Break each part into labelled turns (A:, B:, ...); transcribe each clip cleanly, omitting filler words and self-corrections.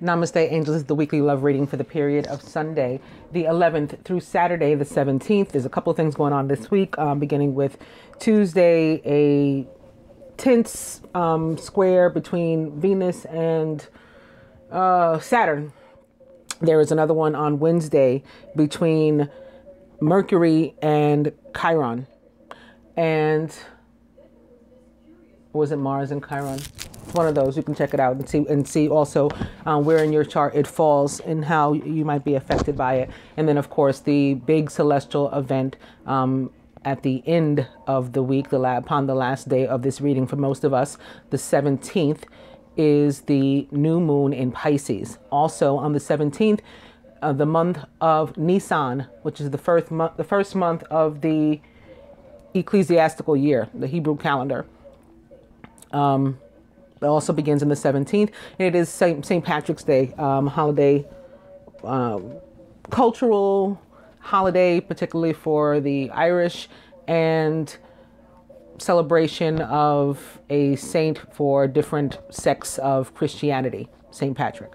A: Namaste, Angels. This is the weekly love reading for the period of Sunday, the 11th through Saturday, the 17th. There's a couple of things going on this week, beginning with Tuesday, a tense square between Venus and Saturn. There is another one on Wednesday between Mercury and Chiron. And was it Mars and Chiron? One of those. You can check it out and see also where in your chart it falls and how you might be affected by it. And then, of course, the big celestial event at the end of the week, upon the last day of this reading for most of us, the 17th, is the new moon in Pisces. Also on the 17th, the month of Nisan, which is the first month of the ecclesiastical year, the Hebrew calendar. It also begins on the 17th. And it is St. Patrick's Day, holiday, cultural holiday, particularly for the Irish, and celebration of a saint for different sects of Christianity, St. Patrick.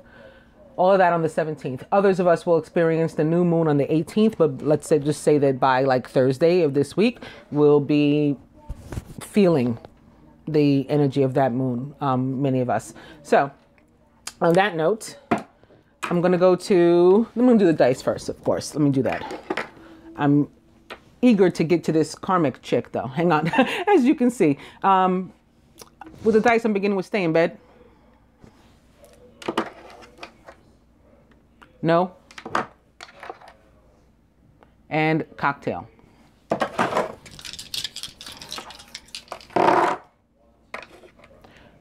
A: All of that on the 17th. Others of us will experience the new moon on the 18th, but let's just say that by like Thursday of this week, we'll be feeling the energy of that moon, many of us. So on that note, I'm going to go to, I'm going to do the dice first, of course. Let me do that. I'm eager to get to this karmic chick though. Hang on. As you can see, with the dice, I'm beginning with stay in bed. No. And cocktail.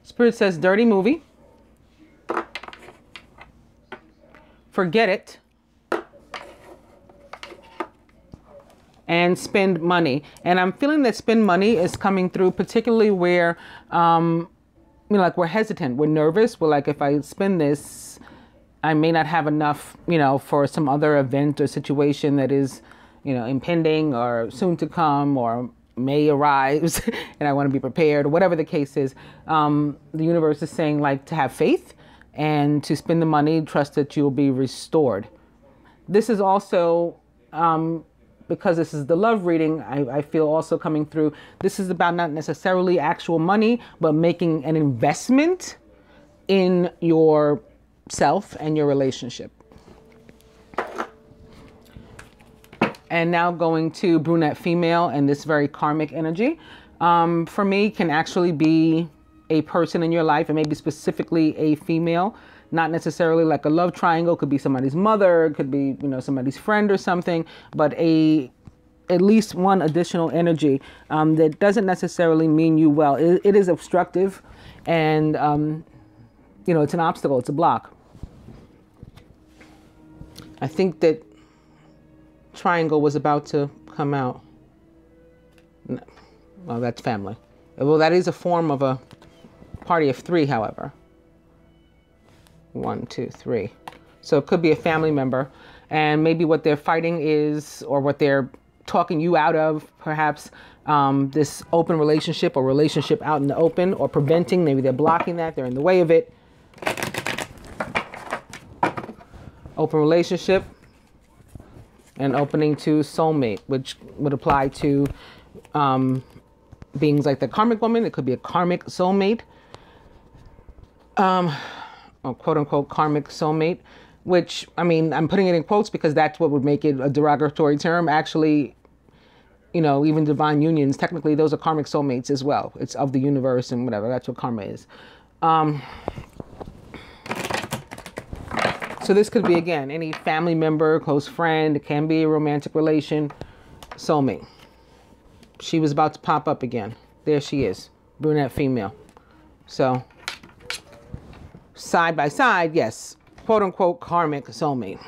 A: Spirit says dirty movie. Forget it. And spend money. And I'm feeling that spend money is coming through, particularly where, like we're hesitant, we're nervous. We're like, if I spend this, I may not have enough, for some other event or situation that is, impending or soon to come or may arise, and I want to be prepared, or whatever the case is. The universe is saying, like, to have faith and to spend the money, trust that you'll be restored. This is also, because this is the love reading, I feel also coming through, this is about not necessarily actual money, but making an investment in yourself and your relationship. And now going to brunette female and this very karmic energy, for me, can actually be a person in your life, and maybe specifically a female, not necessarily like a love triangle. Could be somebody's mother, could be, somebody's friend or something, but at least one additional energy that doesn't necessarily mean you well. It is obstructive, and, it's an obstacle, it's a block. I think that triangle was about to come out. No. Well, that's family. Well, that is a form of a party of three, however. 1, 2, 3. So it could be a family member, and maybe what they're fighting is, or what they're talking you out of, perhaps this open relationship or relationship out in the open, or preventing. Maybe they're blocking that, they're in the way of it. Open relationship. And opening to soulmate, which would apply to beings like the karmic woman. It could be a karmic soulmate, or quote unquote karmic soulmate, which, I'm putting it in quotes because that's what would make it a derogatory term. Actually, even divine unions, technically those are karmic soulmates as well. It's of the universe and whatever. That's what karma is. So this could be, again, any family member, close friend. It can be a romantic relation. Soulmate. She was about to pop up again. There she is. Brunette female. So, side by side, yes. Quote unquote karmic soulmate.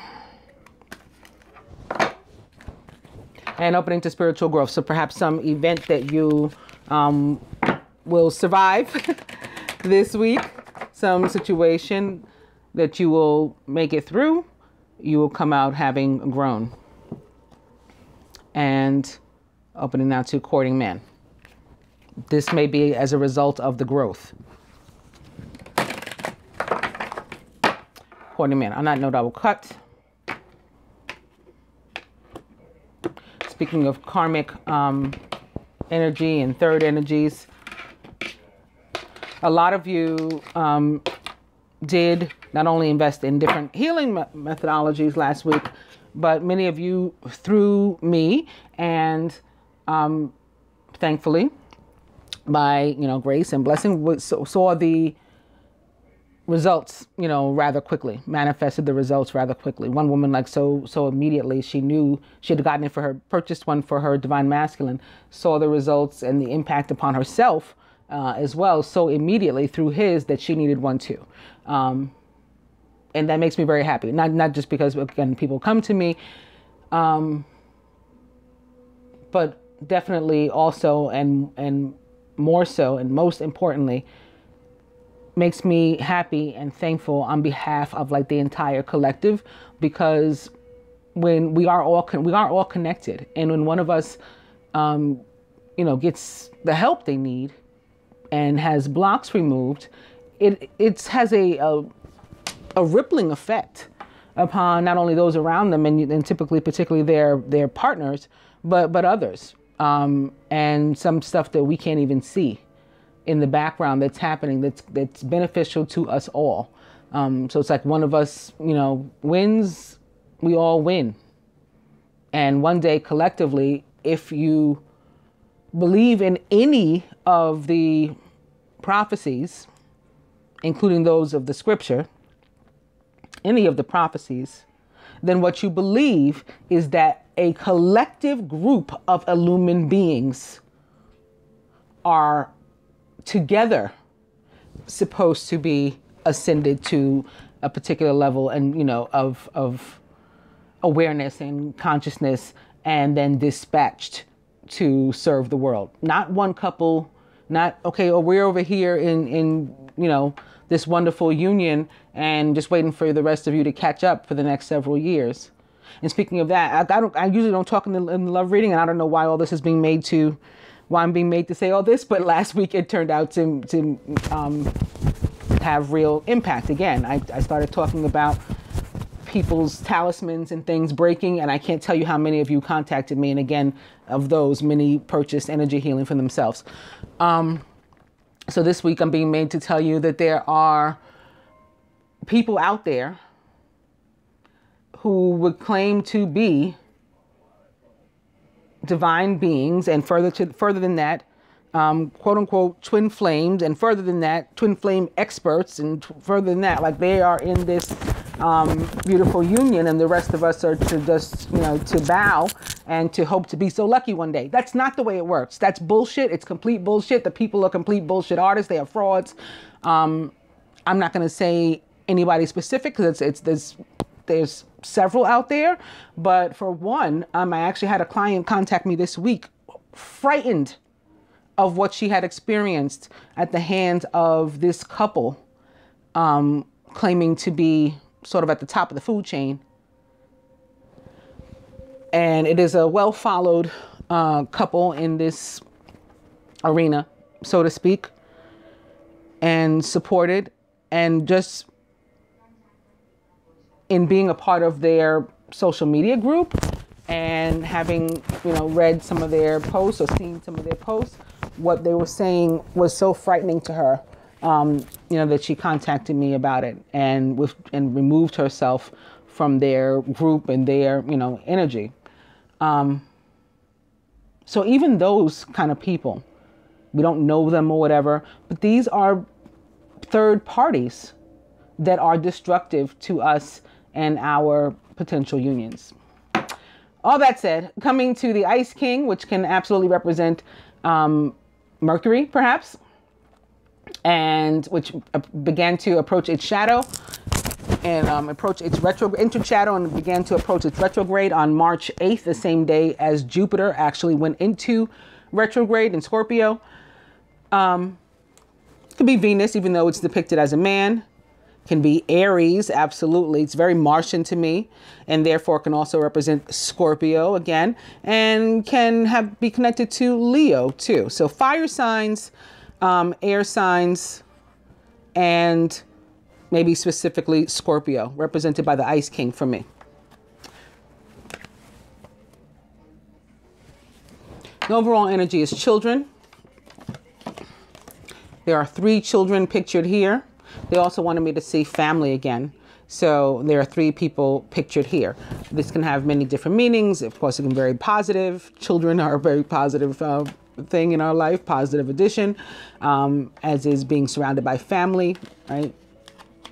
A: And opening to spiritual growth. So perhaps some event that you will survive this week. Some situation that you will make it through, you will come out having grown. And opening now to courting man. This may be as a result of the growth. supporting man. On that note, I will cut. Speaking of karmic energy and third energies, a lot of you did not only invest in different healing methodologies last week, but many of you through me and thankfully by grace and blessing saw the results rather quickly, manifested the results rather quickly. One woman, like so immediately, she knew she had gotten it for her, purchased one for her divine masculine, saw the results and the impact upon herself as well so immediately through his that she needed one too. And that makes me very happy. Not just because, again, people come to me, but definitely also and more so and most importantly, makes me happy and thankful on behalf of like the entire collective, because when we are all connected, and when one of us gets the help they need and has blocks removed, it has a rippling effect upon not only those around them and typically particularly their partners, but others, and some stuff that we can't even see in the background that's happening that's beneficial to us all. So it's like one of us wins, we all win. And one day collectively, if you believe in any of the prophecies, including those of the scripture, any of the prophecies, then what you believe is that a collective group of illumined beings are together supposed to be ascended to a particular level and of awareness and consciousness, and then dispatched to serve the world. Not one couple, not we're over here in this wonderful union and just waiting for the rest of you to catch up for the next several years. And speaking of that, I usually don't talk in the love reading, and I don't know why all this is being made to, why I'm being made to say all this, but last week it turned out to have real impact. Again, I started talking about people's talismans and things breaking, and I can't tell you how many of you contacted me, and again, of those, many purchased energy healing for themselves. So this week I'm being made to tell you that there are people out there who would claim to be divine beings, and further than that, quote unquote twin flames, and further than that, twin flame experts, and further than that, like they are in this beautiful union, and the rest of us are to just to bow and to hope to be so lucky one day. That's not the way it works. That's bullshit. It's complete bullshit. The people are complete bullshit artists. They are frauds. I'm not going to say anybody specific because there's several out there, but for one, I actually had a client contact me this week, frightened of what she had experienced at the hands of this couple, claiming to be sort of at the top of the food chain. And it is a well-followed couple in this arena, so to speak, and supported, and just in being a part of their social media group and having, read some of their posts or seen some of their posts, what they were saying was so frightening to her, that she contacted me about it and removed herself from their group and their, energy. So even those kind of people, we don't know them or whatever, but these are third parties that are destructive to us and our potential unions. All that said, coming to the Ice King, which can absolutely represent Mercury, perhaps, and which began to approach its shadow and approach its entered shadow and began to approach its retrograde on March 8th, the same day as Jupiter actually went into retrograde in Scorpio. It could be Venus, even though it's depicted as a man. Can be Aries, absolutely. It's very Martian to me, and therefore can also represent Scorpio again, and can be connected to Leo too. So fire signs, air signs, and maybe specifically Scorpio, represented by the Ice King for me. The overall energy is children. There are 3 children pictured here. They also wanted me to see family again. So there are 3 people pictured here. This can have many different meanings. Of course, it can be very positive. Children are a very positive thing in our life, positive addition, as is being surrounded by family, right?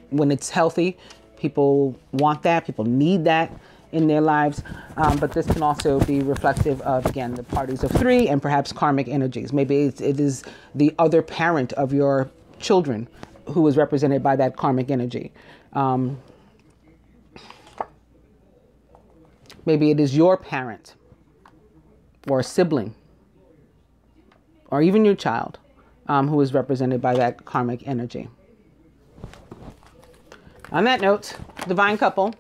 A: When it's healthy, people want that, people need that in their lives. But this can also be reflective of, again, the parties of 3 and perhaps karmic energies. Maybe it is the other parent of your children who is represented by that karmic energy. Maybe it is your parent or a sibling or even your child who is represented by that karmic energy. On that note, divine couple,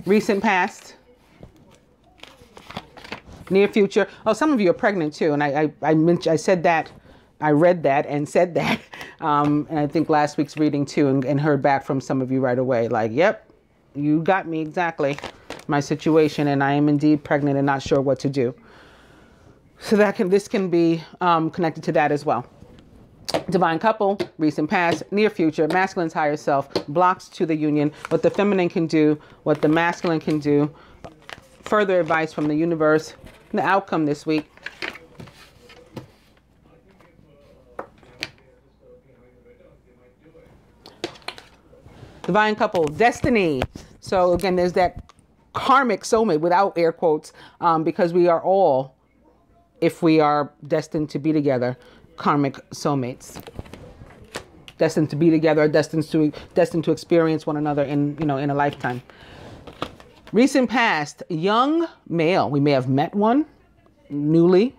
A: recent past, near future. Oh, some of you are pregnant too. And I said that, I read that and said that. And I think last week's reading too, and heard back from some of you right away. Like, yep, you got me exactly, my situation. And I am indeed pregnant and not sure what to do. So this can be connected to that as well. Divine couple, recent past, near future, masculine's higher self, blocks to the union, what the feminine can do, what the masculine can do, further advice from the universe, the outcome this week. Divine couple, destiny. So again, there's that karmic soulmate without air quotes, because we are all, if we are destined to be together, karmic soulmates, destined to be together, destined to experience one another in a lifetime. Recent past, young male. We may have met one newly,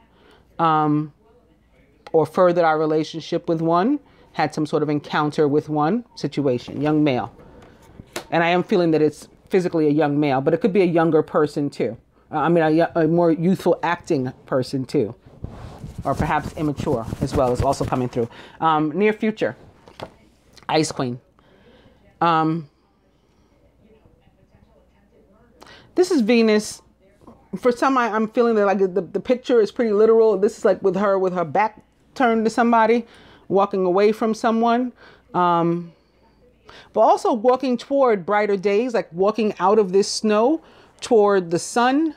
A: or furthered our relationship with one, had some sort of encounter with one situation. Young male, and I am feeling that it's physically a young male, but it could be a younger person too. A more youthful acting person too. Or perhaps immature as well is also coming through. Near future, Ice Queen. This is Venus. For some, I'm feeling that like the picture is pretty literal. This is like with her back turned to somebody, walking away from someone. But also walking toward brighter days, like walking out of this snow toward the sun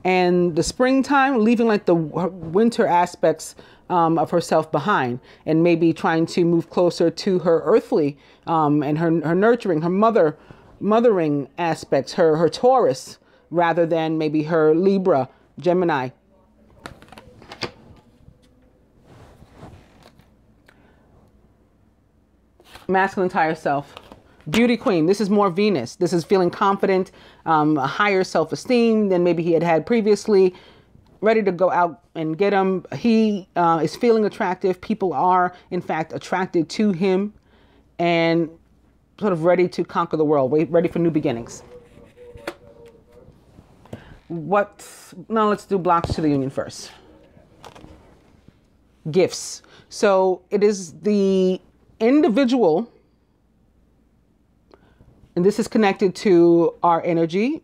A: and the springtime, leaving like the winter aspects of herself behind, and maybe trying to move closer to her earthly and her nurturing, her mothering aspects, her Taurus, rather than maybe her Libra, Gemini. Masculine higher self. Beauty queen. This is more Venus. This is feeling confident, a higher self-esteem than maybe he had previously, ready to go out and get him. He is feeling attractive. People are, in fact, attracted to him and sort of ready to conquer the world, ready for new beginnings. Now let's do blocks to the union first. Gifts. So it is the individual, and this is connected to our energy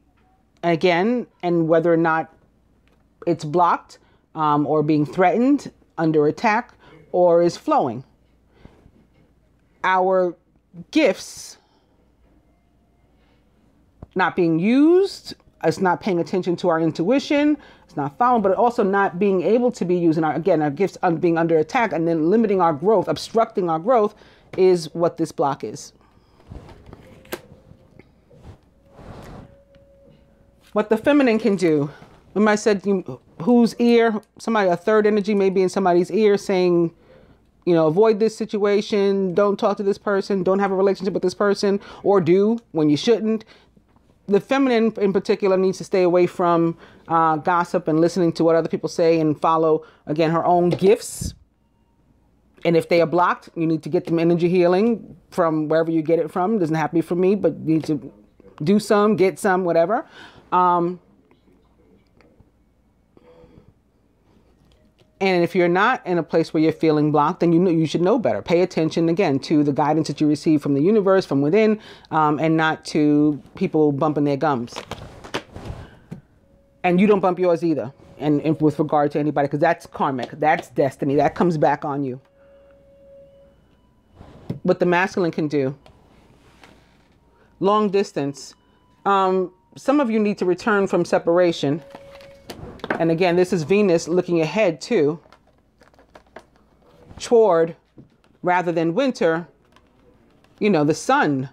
A: again, and whether or not it's blocked or being threatened, under attack, or is flowing. Our gifts not being used, it's not paying attention to our intuition, it's not following, but also not being able to be used. And our gifts being under attack and then limiting our growth, obstructing our growth, is what this block is. What the feminine can do. Remember I said whose ear, a third energy may be in somebody's ear saying, avoid this situation, don't talk to this person, don't have a relationship with this person, or do when you shouldn't. The feminine in particular needs to stay away from gossip and listening to what other people say, and follow, again, her own gifts. And if they are blocked, you need to get them energy healing from wherever you get it from. It doesn't have to be from me, but you need to do some, get some, whatever. And if you're not in a place where you're feeling blocked, then you should know better. Pay attention, again, to the guidance that you receive from the universe, from within, and not to people bumping their gums. And you don't bump yours either, and with regard to anybody, because that's karmic. That's destiny. That comes back on you. What the masculine can do. Long distance. Some of you need to return from separation. And again, this is Venus looking ahead too, toward, rather than winter, you know, the sun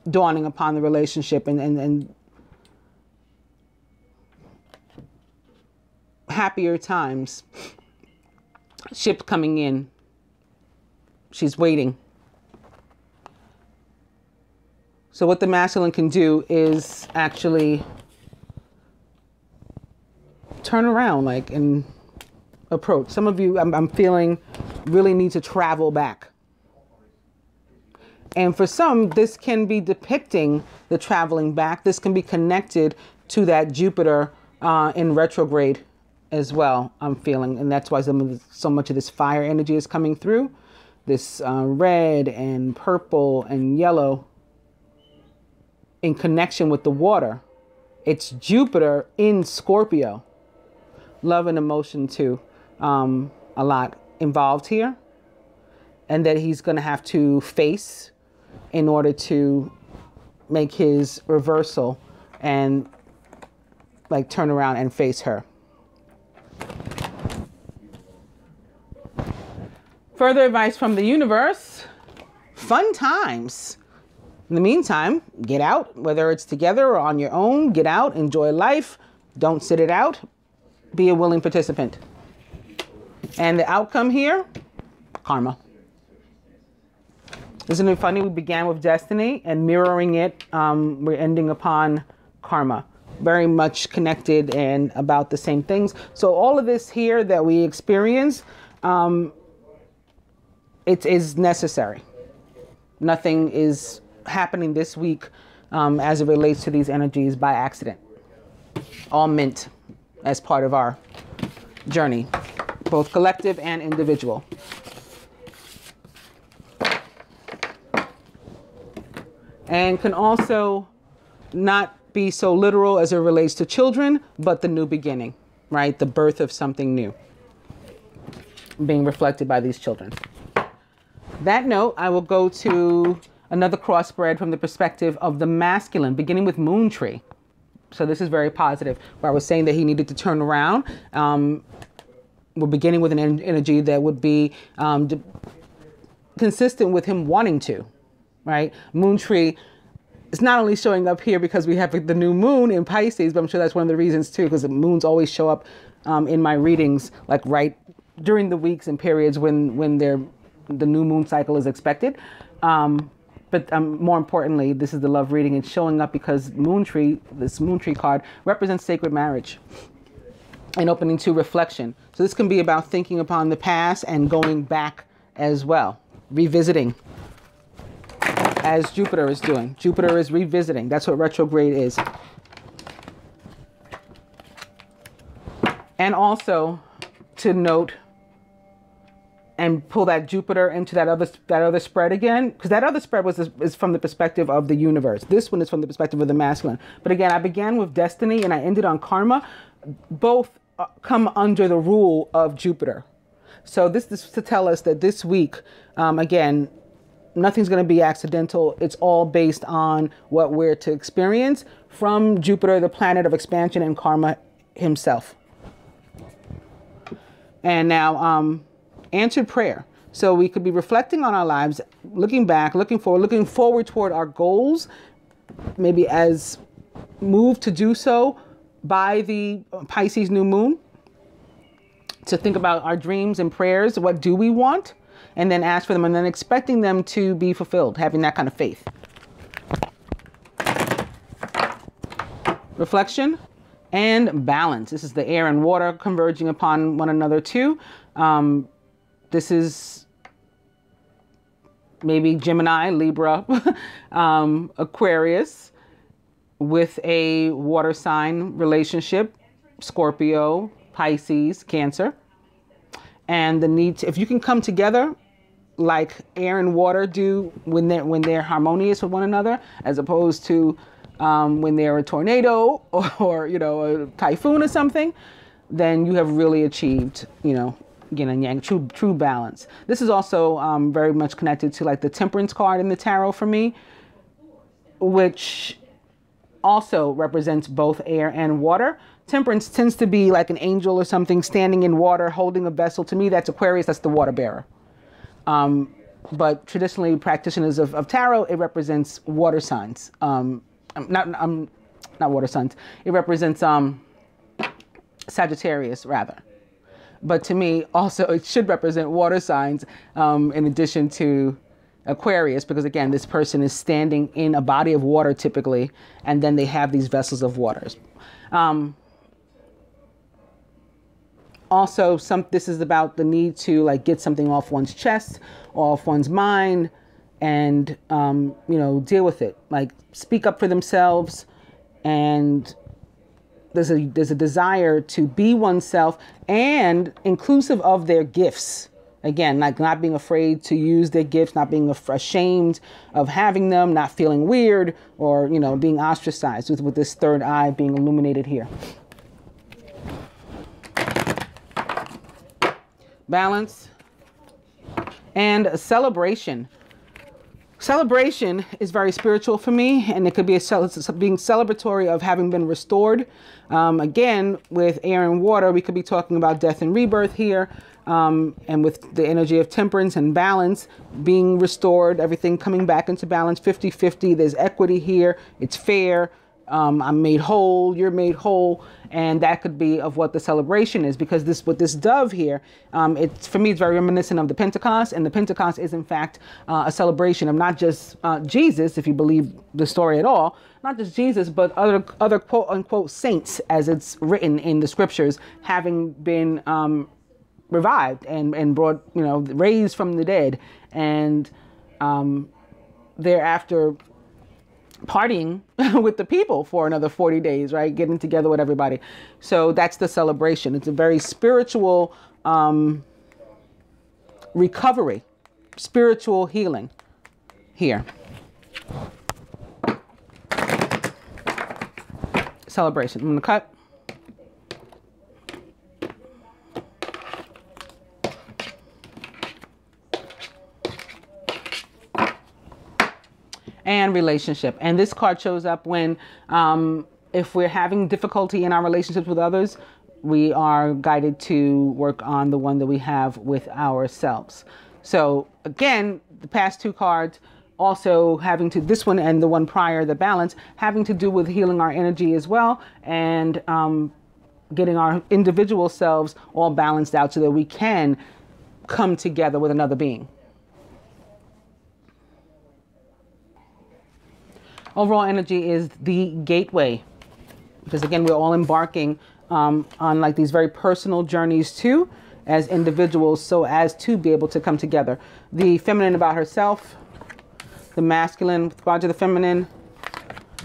A: dawning upon the relationship and happier times. Ship coming in. She's waiting. So what the masculine can do is actually turn around, like, and approach. Some of you, I'm feeling, really need to travel back. And for some, this can be depicting the traveling back. This can be connected to that Jupiter in retrograde as well, I'm feeling. And that's why so much of this fire energy is coming through. This red and purple and yellow in connection with the water. It's Jupiter in Scorpio. Love and emotion too, a lot involved here, and that he's going to have to face in order to make his reversal and like turn around and face her. Further advice from the universe: fun times. In the meantime, get out, whether it's together or on your own. Get out, enjoy life, don't sit it out. Be a willing participant. And the outcome here, karma. Isn't it funny? We began with destiny and mirroring it. We're ending upon karma. Very much connected and about the same things. So all of this here that we experience, it is necessary. Nothing is happening this week as it relates to these energies by accident. All meant as part of our journey, both collective and individual. And can also not be so literal as it relates to children, but the new beginning, right? The birth of something new being reflected by these children. That note, I will go to another cross spread from the perspective of the masculine, beginning with Moon Tree. So this is very positive, where I was saying that he needed to turn around. We're beginning with an energy that would be consistent with him wanting to, right? Moon Tree is not only showing up here because we have the new moon in Pisces, but I'm sure that's one of the reasons too, because the moons always show up in my readings, like right during the weeks and periods when the new moon cycle is expected. But more importantly, this is the love reading. It's showing up because this Moon Tree card represents sacred marriage and opening to reflection. So this can be about thinking upon the past and going back as well, revisiting, as Jupiter is doing. Jupiter is revisiting. That's what retrograde is. And also to note and pull that Jupiter into that other spread again, because that other spread is from the perspective of the universe. This one is from the perspective of the masculine. But again, I began with destiny and I ended on karma. Both come under the rule of Jupiter. So this is to tell us that this week, again, nothing's going to be accidental. It's all based on what we're to experience from Jupiter, the planet of expansion, and karma himself. And now, answered prayer. So we could be reflecting on our lives, looking back, looking forward toward our goals, maybe as moved to do so by the Pisces new moon, to think about our dreams and prayers. What do we want? And then ask for them, and then expecting them to be fulfilled, having that kind of faith. Reflection and balance. This is the air and water converging upon one another too. This is maybe Gemini, Libra, Aquarius with a water sign relationship, Scorpio, Pisces, Cancer. and the need to, if you can come together like air and water do when they're harmonious with one another, as opposed to when they're a tornado or you know, a typhoon or something, then you have really achieved, you know, yin and yang, true balance. This is also very much connected to like the temperance card in the tarot for me, which also represents both air and water. Temperance tends to be like an angel or something standing in water holding a vessel. To me, that's Aquarius, that's the water bearer. But traditionally, practitioners of tarot, it represents water signs. Not water signs. It represents Sagittarius, rather. But to me, also, it should represent water signs in addition to Aquarius, because again, this person is standing in a body of water typically, and then they have these vessels of waters. Also, this is about the need to like get something off one's chest, off one's mind, and you know, deal with it. Like speak up for themselves, and there's a desire to be oneself and inclusive of their gifts. Again, like not being afraid to use their gifts, not being ashamed of having them, not feeling weird or, you know, being ostracized with this third eye being illuminated here. Balance and a celebration. Celebration is very spiritual for me, and it could be being celebratory of having been restored. Again, with air and water, we could be talking about death and rebirth here. And with the energy of temperance and balance being restored, everything coming back into balance, 50-50, there's equity here, it's fair, I'm made whole, you're made whole, and that could be of what the celebration is, because with this dove here, for me, it's very reminiscent of the Pentecost, and the Pentecost is in fact a celebration of not just Jesus, if you believe the story at all, not just Jesus, but other quote unquote saints, as it's written in the scriptures, having been revived and brought, you know, raised from the dead, and thereafter partying with the people for another 40 days, right? Getting together with everybody. So that's the celebration. It's a very spiritual recovery, spiritual healing here. Celebration. I'm going to cut. And relationship. And this card shows up when, if we're having difficulty in our relationships with others, we are guided to work on the one that we have with ourselves. So again, the past two cards also having to, this one and the one prior, the balance, having to do with healing our energy as well, and getting our individual selves all balanced out so that we can come together with another being. Overall energy is the gateway, because again, we're all embarking on like these very personal journeys too, as individuals, so as to be able to come together. The feminine about herself, the masculine with regard to the feminine,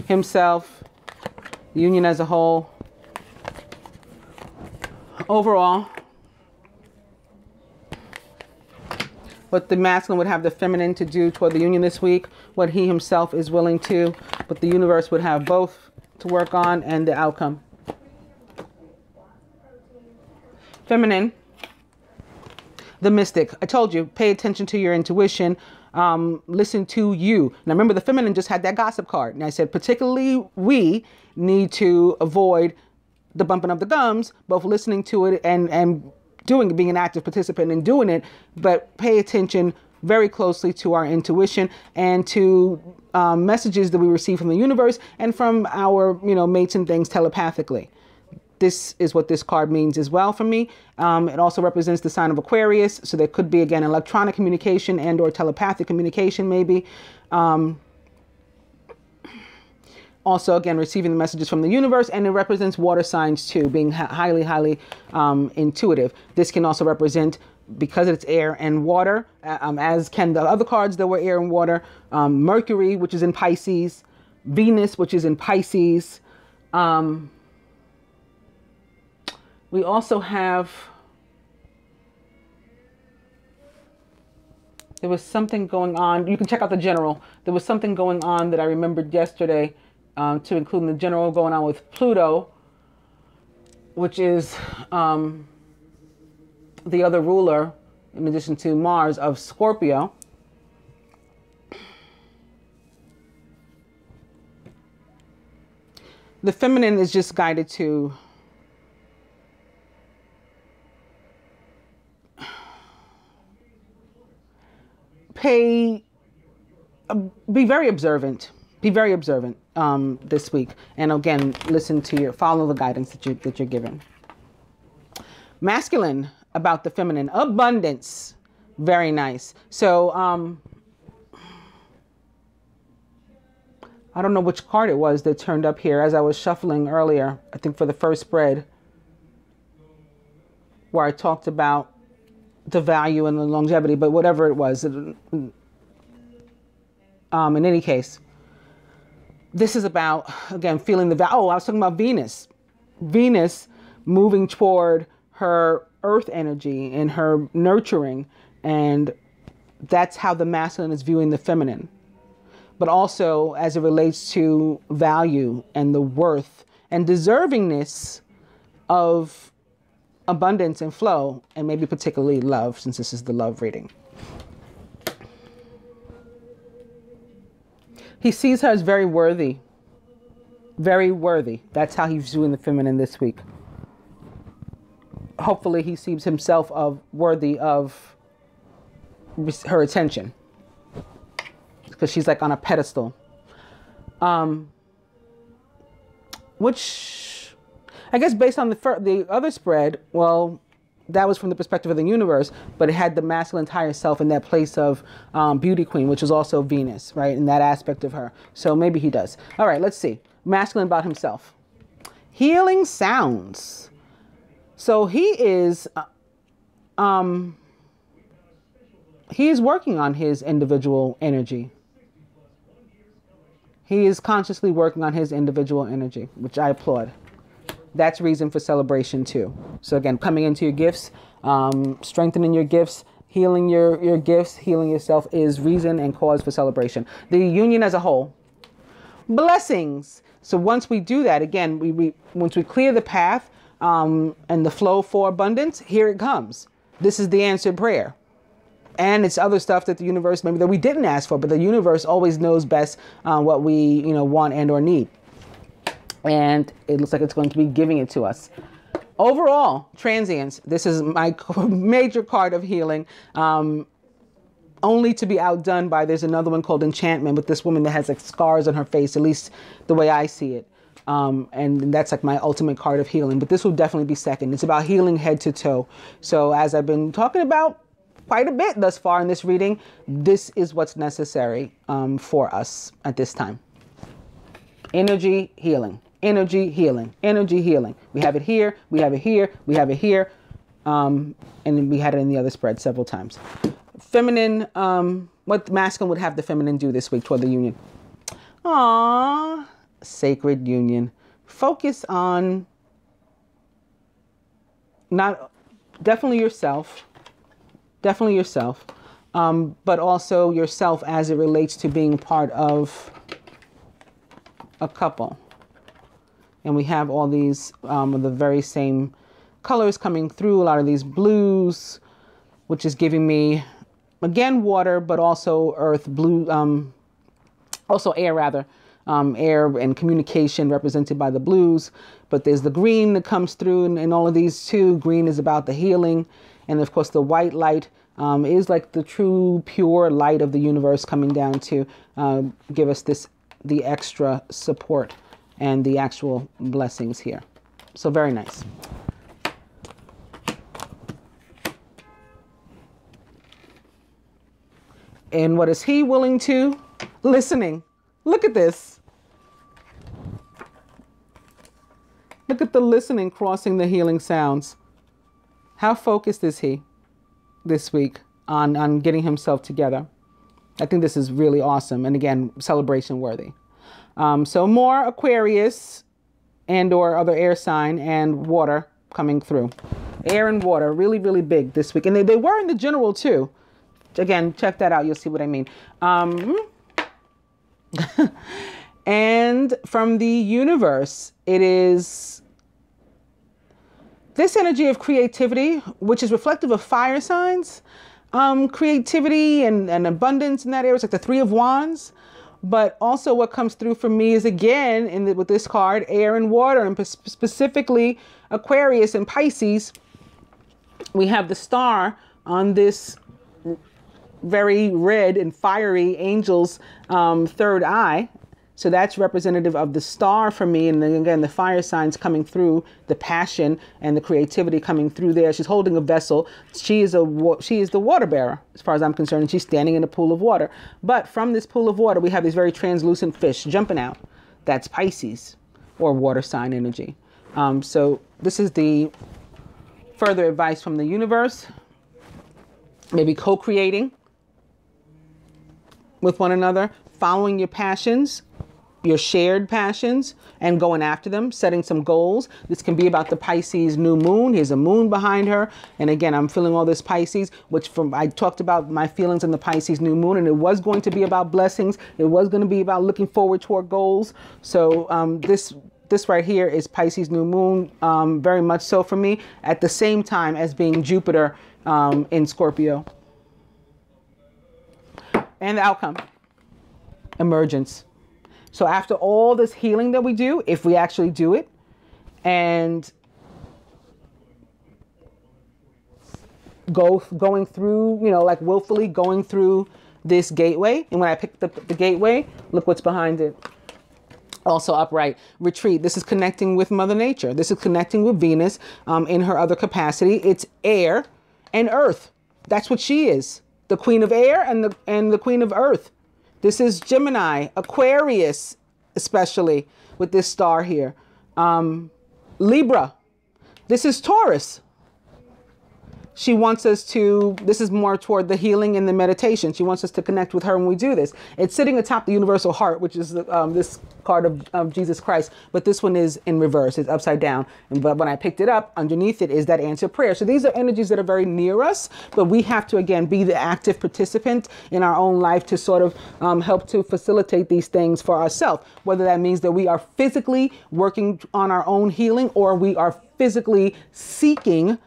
A: himself, the union as a whole. Overall, what the masculine would have the feminine to do toward the union this week, what he himself is willing to, but the universe would have both to work on, and the outcome. Feminine, the mystic. I told you, pay attention to your intuition, listen to you. Now remember, the feminine just had that gossip card. And I said, particularly we need to avoid the bumping of the gums, both listening to it and being an active participant in doing it, but pay attention very closely to our intuition and to messages that we receive from the universe and from our, you know, mates and things telepathically. This is what this card means as well for me. It also represents the sign of Aquarius, so there could be, again, electronic communication and or telepathic communication maybe. Also, again, receiving the messages from the universe, and it represents water signs too, being highly intuitive. This can also represent, because it's air and water, as can the other cards that were air and water, Mercury, which is in Pisces, Venus, which is in Pisces. We also have There was something going on. You can check out the general. There was something going on that I remembered yesterday, to include in the general, going on with Pluto, which is the other ruler, in addition to Mars, of Scorpio. The feminine is just guided to be very observant. Be very observant this week, and again, follow the guidance that you're given. Masculine about the feminine, abundance, very nice. So I don't know which card it was that turned up here as I was shuffling earlier. I think for the first spread, where I talked about the value and the longevity, but whatever it was, in any case, this is about, again, feeling the value. Oh, I was talking about Venus. Venus moving toward her earth energy and her nurturing, and that's how the masculine is viewing the feminine. But also as it relates to value and the worth and deservingness of abundance and flow, and maybe particularly love, since this is the love reading. He sees her as very worthy. Very worthy. That's how he's viewing the feminine this week. Hopefully he sees himself worthy of her attention, because she's like on a pedestal. Which I guess based on the other spread, well, that was from the perspective of the universe, but it had the masculine higher self in that place of beauty queen, which is also Venus, right? In that aspect of her. So maybe he does. All right, let's see. Masculine about himself. Healing sounds. So he is working on his individual energy. He is consciously working on his individual energy, which I applaud. That's reason for celebration too. So again, coming into your gifts, strengthening your gifts, healing your gifts, healing yourself is reason and cause for celebration. The union as a whole. Blessings. So once we do that, again, once we clear the path and the flow for abundance, here it comes. This is the answered prayer. And it's other stuff that the universe, maybe that we didn't ask for, but the universe always knows best what we want and or need. And it looks like it's going to be giving it to us. Overall, transience. This is my major card of healing. Only to be outdone by, there's another one called enchantment with this woman that has like scars on her face, at least the way I see it. And that's like my ultimate card of healing. But this will definitely be second. It's about healing head to toe. So as I've been talking about quite a bit thus far in this reading, this is what's necessary for us at this time. Energy healing. Energy healing, energy healing. We have it here, we have it here, we have it here. And we had it in the other spread several times. Feminine, what masculine would have the feminine do this week toward the union? Aww, sacred union. Focus on definitely yourself, but also yourself as it relates to being part of a couple. And we have all these the very same colors coming through, a lot of these blues, which is giving me, again, water, but also earth, blue, also air rather, air and communication represented by the blues. But there's the green that comes through in all of these too. Green is about the healing. And of course, the white light is like the true, pure light of the universe coming down to give us the extra support and the actual blessings here. So very nice. And what is he willing to? Listening. Look at this. Look at the listening crossing the healing sounds. How focused is he this week on getting himself together? I think this is really awesome. And again, celebration worthy. So more Aquarius and or other air sign and water coming through. Air and water, really, really big this week. And they were in the general too. again, check that out. You'll see what I mean. And from the universe, it is this energy of creativity, which is reflective of fire signs. Creativity and abundance in that area. It's like the Three of Wands. But also what comes through for me is, again, with this card, air and water, and specifically Aquarius and Pisces. We have the star on this very red and fiery angel's third eye. So that's representative of the star for me. And then again, the fire signs coming through, the passion and the creativity coming through there. She's holding a vessel. She is the water bearer, as far as I'm concerned. And she's standing in a pool of water. But from this pool of water, we have these very translucent fish jumping out. That's Pisces, or water sign energy. So this is the further advice from the universe. Maybe co-creating with one another, following your passions, your shared passions, and going after them, setting some goals. This can be about the Pisces new moon. Here's a moon behind her. And again, I'm feeling all this Pisces, which I talked about my feelings in the Pisces new moon, and it was going to be about blessings. It was going to be about looking forward toward goals. So this right here is Pisces new moon, very much so for me, at the same time as being Jupiter in Scorpio. And the outcome, emergence. So after all this healing that we do, if we actually do it, and going through, like willfully going through this gateway. And when I picked up the gateway, look what's behind it. Also upright, retreat. This is connecting with Mother Nature. This is connecting with Venus in her other capacity. It's air and earth. That's what she is. The queen of air and the queen of earth. This is Gemini, Aquarius, especially with this star here. Libra. This is Taurus. She wants us to, this is more toward the healing and the meditation. She wants us to connect with her when we do this. It's sitting atop the universal heart, which is this card of Jesus Christ. But this one is in reverse. It's upside down. But when I picked it up, underneath it is that answer prayer. So these are energies that are very near us. But we have to, again, be the active participant in our own life to sort of help to facilitate these things for ourselves. Whether that means that we are physically working on our own healing, or we are physically seeking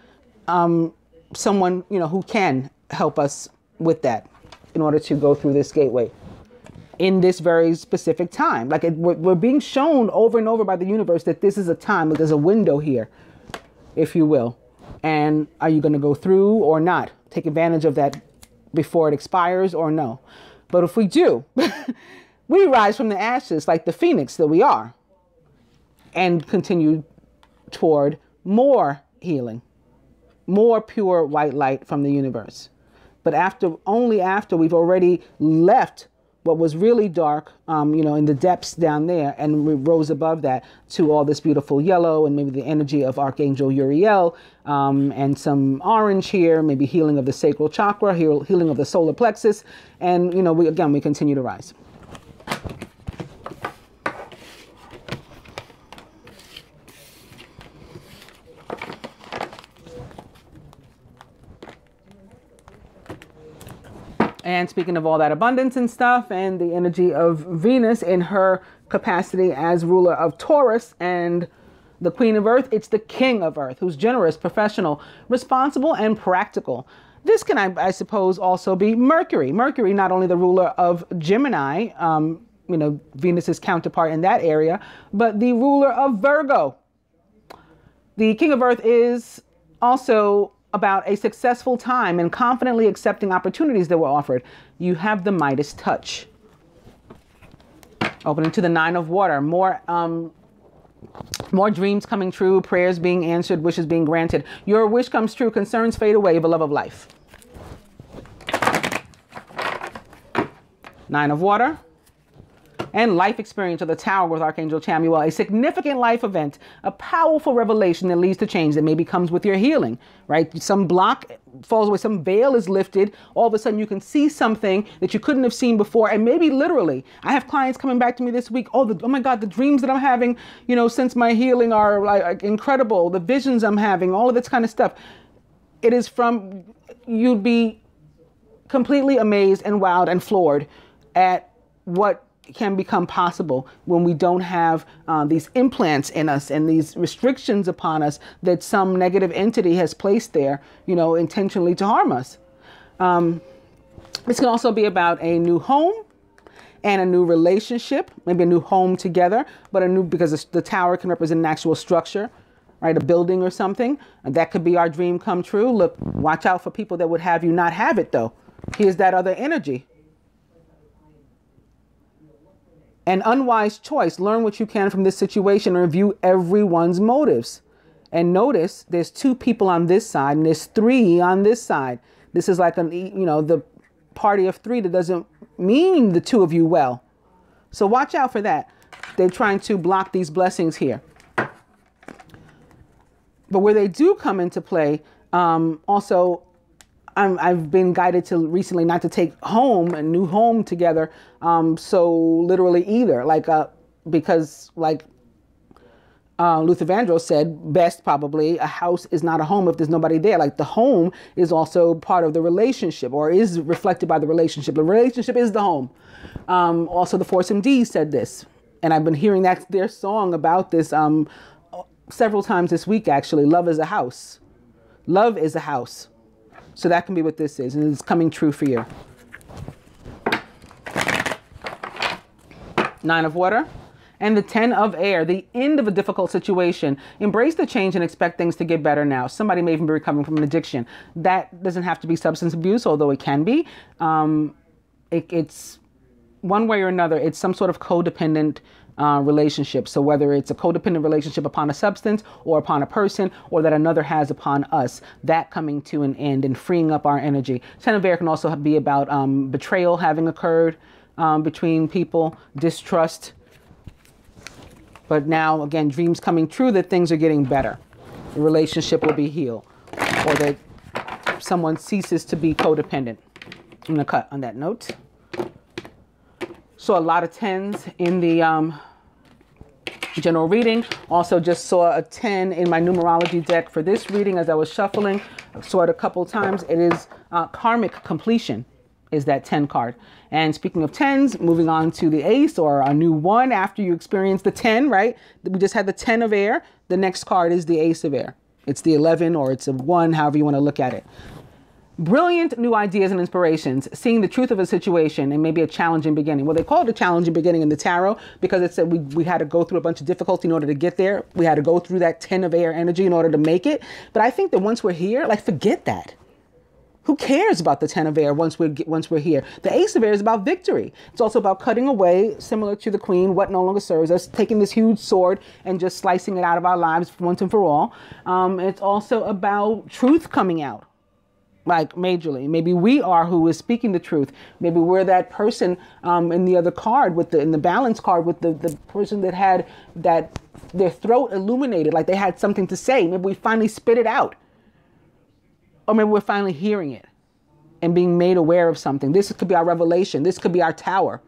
A: someone, who can help us with that in order to go through this gateway in this very specific time. Like we're being shown over and over by the universe that this is a time, that there's a window here, if you will. And are you going to go through or not? Take advantage of that before it expires or no? But if we do, we rise from the ashes like the phoenix that we are and continue toward more healing. More pure white light from the universe. But only after we've already left what was really dark, in the depths down there, and we rose above that to all this beautiful yellow and maybe the energy of Archangel Uriel, and some orange here, maybe healing of the sacral chakra, healing of the solar plexus. And, we continue to rise. And speaking of all that abundance and stuff, and the energy of Venus in her capacity as ruler of Taurus and the queen of earth, it's the king of earth, who's generous, professional, responsible, and practical. This can, I suppose, also be Mercury. Mercury, not only the ruler of Gemini, Venus's counterpart in that area, but the ruler of Virgo. The king of earth is also about a successful time and confidently accepting opportunities that were offered. You have the Midas touch. Opening to the Nine of Water. More dreams coming true, prayers being answered, wishes being granted. Your wish comes true, concerns fade away, the love of life. Nine of Water. And life experience of the Tower with Archangel Chamuel. A significant life event, a powerful revelation that leads to change that maybe comes with your healing, right? Some block falls away, some veil is lifted. All of a sudden you can see something that you couldn't have seen before. And maybe literally, I have clients coming back to me this week. Oh my God, the dreams that I'm having, since my healing are like incredible. The visions I'm having, all of this kind of stuff. It is from, you'd be completely amazed and wowed and floored at what can become possible when we don't have these implants in us and these restrictions upon us that some negative entity has placed there, intentionally to harm us. This can also be about a new home and a new relationship, maybe a new home together, but because the tower can represent an actual structure, right? A building or something. And that could be our dream come true. Look, watch out for people that would have you not have it though. Here's that other energy. An unwise choice. Learn what you can from this situation and review everyone's motives. And notice there's 2 people on this side and there's 3 on this side. This is like the party of 3 that doesn't mean the 2 of you well. So watch out for that. They're trying to block these blessings here. But where they do come into play, also, I've been guided to recently not to take a new home together. So literally either, because Luther Vandross said best probably, a house is not a home if there's nobody there. Like the home is also part of the relationship or is reflected by the relationship. The relationship is the home. Also the Force MD said this, and I've been hearing their song about this several times this week, actually. Love is a house. Love is a house. So that can be what this is, and it's coming true for you. 9 of water and the 10 of air, the end of a difficult situation. Embrace the change and expect things to get better now. Somebody may even be recovering from an addiction. That doesn't have to be substance abuse, although it can be. It's one way or another. It's some sort of codependent relationship. So whether it's a codependent relationship upon a substance or upon a person or that another has upon us, that coming to an end and freeing up our energy. 10 of air can also be about betrayal having occurred between people, distrust. But now, again, dreams coming true that things are getting better. The relationship will be healed or that someone ceases to be codependent. I'm going to cut on that note. So a lot of 10s in the general reading. Also just saw a 10 in my numerology deck for this reading as I was shuffling. I saw it a couple times. It is karmic completion is that 10 card. And speaking of 10s, moving on to the ace or a new 1 after you experience the 10, right? We just had the 10 of air. The next card is the ace of air. It's the 11 or it's a 1, however you want to look at it. Brilliant new ideas and inspirations, seeing the truth of a situation and maybe a challenging beginning. Well, they call it a challenging beginning in the tarot because it said we had to go through a bunch of difficulty in order to get there. We had to go through that 10 of air energy in order to make it. But I think that once we're here, forget that. Who cares about the 10 of air once we're here? The ace of air is about victory. It's also about cutting away, similar to the queen, what no longer serves us, taking this huge sword and just slicing it out of our lives once and for all. It's also about truth coming out. Majorly. Maybe we are who is speaking the truth. Maybe we're that person in the other card in the balance card with the person that had their throat illuminated, like they had something to say. Maybe we finally spit it out. Or maybe we're finally hearing it and being made aware of something. This could be our revelation. This could be our tower.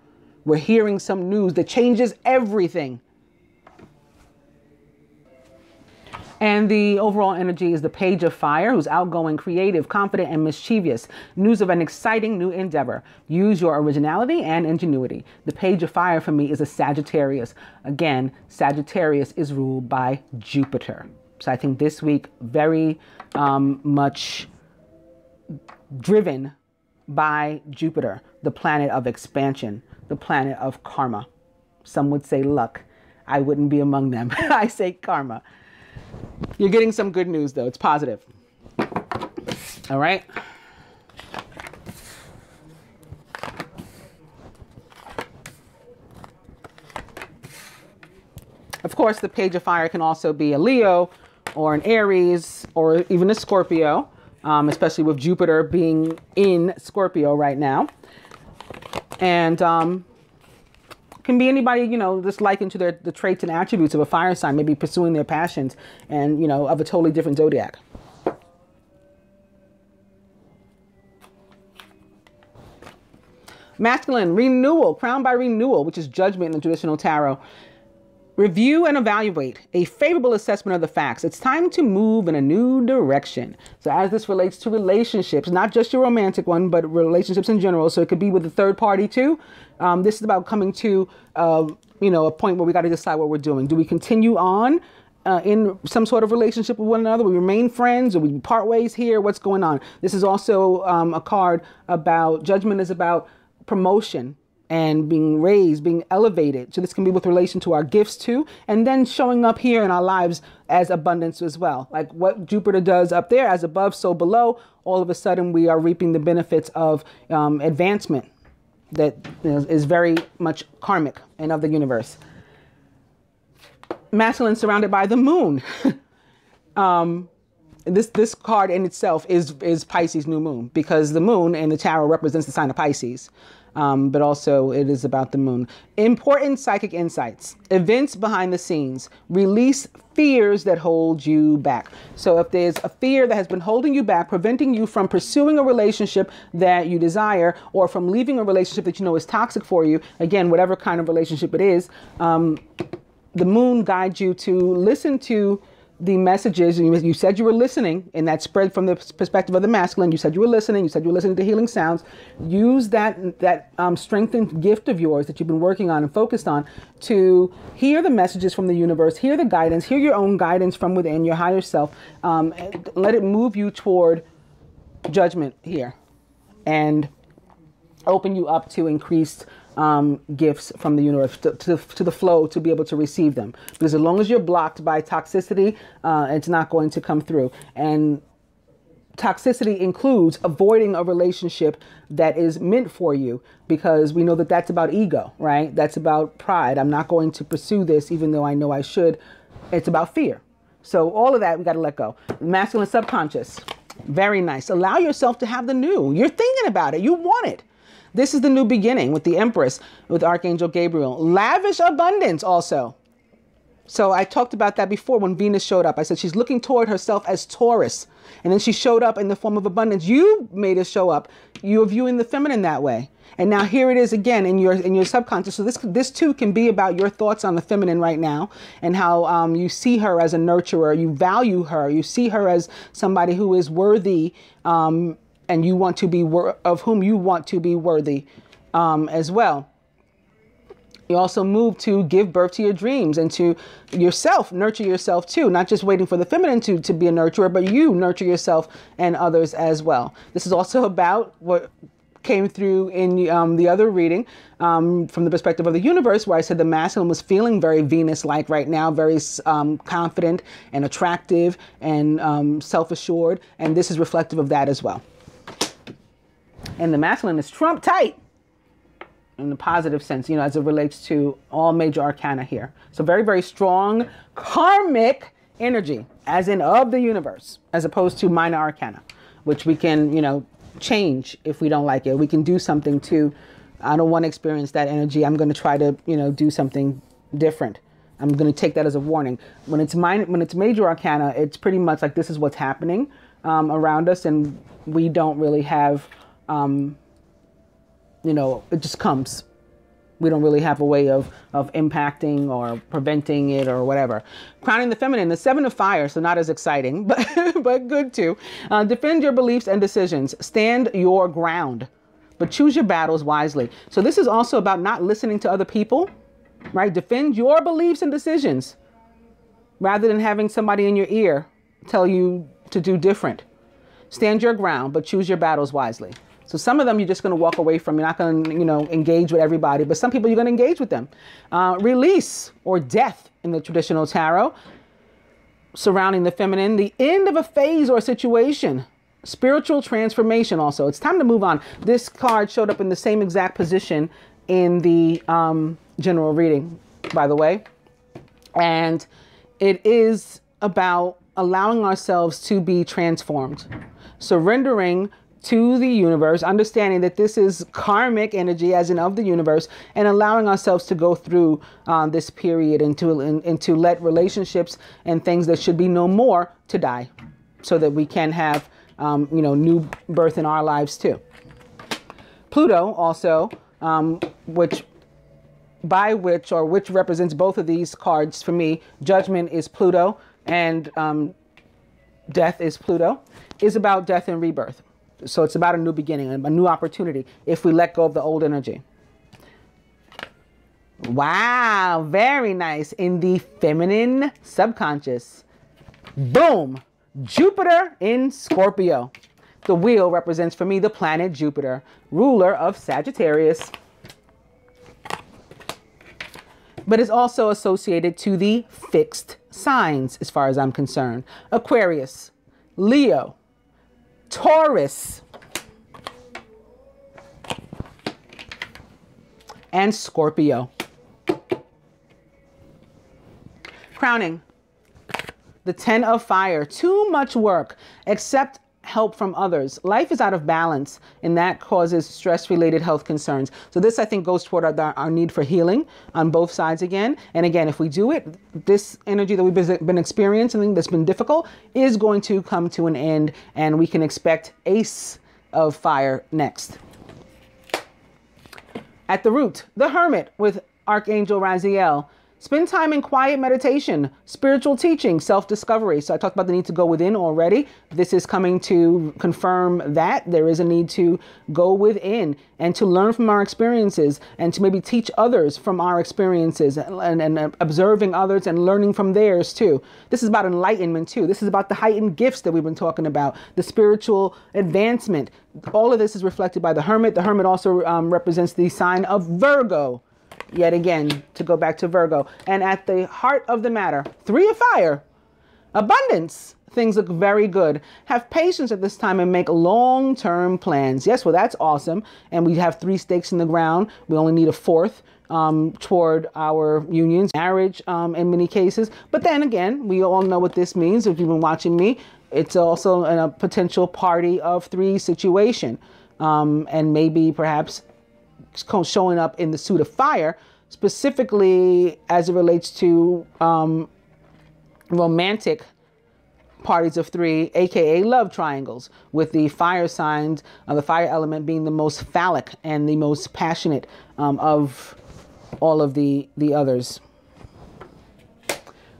A: We're hearing some news that changes everything. And the overall energy is the page of fire, who's outgoing, creative, confident, and mischievous. News of an exciting new endeavor. Use your originality and ingenuity. The page of fire for me is a Sagittarius. Again, Sagittarius is ruled by Jupiter. So I think this week, very much driven by Jupiter, the planet of expansion, the planet of karma. Some would say luck. I wouldn't be among them. I say karma. You're getting some good news, though. It's positive. All right. Of course, the page of fire can also be a Leo or an Aries or even a Scorpio, especially with Jupiter being in Scorpio right now. And can be anybody, just likened to the traits and attributes of a fire sign, maybe pursuing their passions and, of a totally different zodiac. Masculine, renewal, crowned by renewal, which is judgment in the traditional tarot. Review and evaluate. A favorable assessment of the facts. It's time to move in a new direction. So as this relates to relationships, not just your romantic one, but relationships in general. So it could be with a third party too. This is about coming to, a point where we got to decide what we're doing. Do we continue on in some sort of relationship with one another? We remain friends, or we part ways here? What's going on? This is also a card about judgment, is about promotion and being raised, being elevated. So this can be with relation to our gifts too. And then showing up here in our lives as abundance as well. Like what Jupiter does up there, as above, so below, all of a sudden we are reaping the benefits of advancement that is very much karmic and of the universe. Masculine surrounded by the moon. This card in itself is Pisces new moon, because the moon in the tarot represents the sign of Pisces. But also it is about the moon. Important psychic insights, events behind the scenes, release fears that hold you back. So if there's a fear that has been holding you back, preventing you from pursuing a relationship that you desire, or from leaving a relationship that you know is toxic for you, again, whatever kind of relationship it is, the moon guides you to listen to the messages. And you said you were listening, and that spread from the perspective of the masculine. You said you were listening. You said you were listening to healing sounds. Use that strengthened gift of yours that you've been working on and focused on to hear the messages from the universe, hear the guidance, hear your own guidance from within your higher self. And let it move you toward judgment here, and open you up to increased gifts from the universe, to the flow, to be able to receive them. Because as long as you're blocked by toxicity, it's not going to come through. And toxicity includes avoiding a relationship that is meant for you, because we know that that's about ego, right? That's about pride. I'm not going to pursue this even though I know I should. It's about fear. So all of that we got to let go. Masculine subconscious. Very nice. Allow yourself to have the new. You're thinking about it. You want it. This is the new beginning with the Empress, with Archangel Gabriel. Lavish abundance also. So I talked about that before when Venus showed up. I said she's looking toward herself as Taurus. And then she showed up in the form of abundance. You made it show up. You're viewing the feminine that way. And now here it is again in your subconscious. So this too can be about your thoughts on the feminine right now, and how you see her as a nurturer. You value her. You see her as somebody who is worthy, and you want to be of whom you want to be worthy as well. You also move to give birth to your dreams and to yourself, nurture yourself too, not just waiting for the feminine to be a nurturer, but you nurture yourself and others as well. This is also about what came through in the other reading from the perspective of the universe, where I said the masculine was feeling very Venus-like right now, very confident and attractive and self-assured. And this is reflective of that as well. And the masculine is Trump tight in the positive sense, as it relates to all major arcana here. So very, very strong karmic energy, as in of the universe, as opposed to minor arcana, which we can, change if we don't like it. We can do something to, I don't want to experience that energy. I'm going to try to, do something different. I'm going to take that as a warning. When it's major arcana, it's pretty much like this is what's happening around us, and we don't really have it just comes. We don't really have a way of impacting or preventing it or whatever. Crowning the feminine, the 7 of fire, so not as exciting, but good too. Defend your beliefs and decisions. Stand your ground, but choose your battles wisely. So this is also about not listening to other people, right? Defend your beliefs and decisions rather than having somebody in your ear tell you to do different. Stand your ground, but choose your battles wisely. So some of them you're just going to walk away from. You're not going to, engage with everybody. But some people you're going to engage with them. Release or death in the traditional tarot. Surrounding the feminine. The end of a phase or situation. Spiritual transformation also. It's time to move on. This card showed up in the same exact position in the general reading, by the way. And it is about allowing ourselves to be transformed. Surrendering to the universe, understanding that this is karmic energy, as in of the universe, and allowing ourselves to go through this period and to let relationships and things that should be no more to die, so that we can have new birth in our lives too. Pluto also, which by which, or which represents both of these cards for me, Judgment is Pluto and Death is Pluto, is about death and rebirth. So it's about a new beginning, a new opportunity if we let go of the old energy. Wow, very nice. In the feminine subconscious. Boom! Jupiter in Scorpio. The wheel represents for me the planet Jupiter, ruler of Sagittarius, but is also associated to the fixed signs as far as I'm concerned. Aquarius, Leo, Taurus, and Scorpio. Crowning, the 10 of fire. Too much work, accept help from others. Life is out of balance, and that causes stress-related health concerns. So this, I think, goes toward our need for healing on both sides again. And again, if we do it, this energy that we've been experiencing that's been difficult is going to come to an end, and we can expect Ace of Fire next. At the root, the Hermit with Archangel Raziel. Spend time in quiet meditation, spiritual teaching, self-discovery. So I talked about the need to go within already. This is coming to confirm that there is a need to go within and to learn from our experiences and to maybe teach others from our experiences and observing others and learning from theirs too. This is about enlightenment too. This is about the heightened gifts that we've been talking about, the spiritual advancement. All of this is reflected by the Hermit. The Hermit also represents the sign of Virgo. Yet again, to go back to Virgo. And at the heart of the matter, 3 of fire, abundance. Things look very good. Have patience at this time and make long-term plans. Yes, well, that's awesome. And we have 3 stakes in the ground. We only need a 4th toward our unions, marriage in many cases. But then again, we all know what this means. If you've been watching me, it's also a potential party of 3 situation. And maybe perhaps showing up in the suit of fire, specifically as it relates to romantic parties of 3, aka love triangles, with the fire signs, the fire element being the most phallic and the most passionate of all of the others.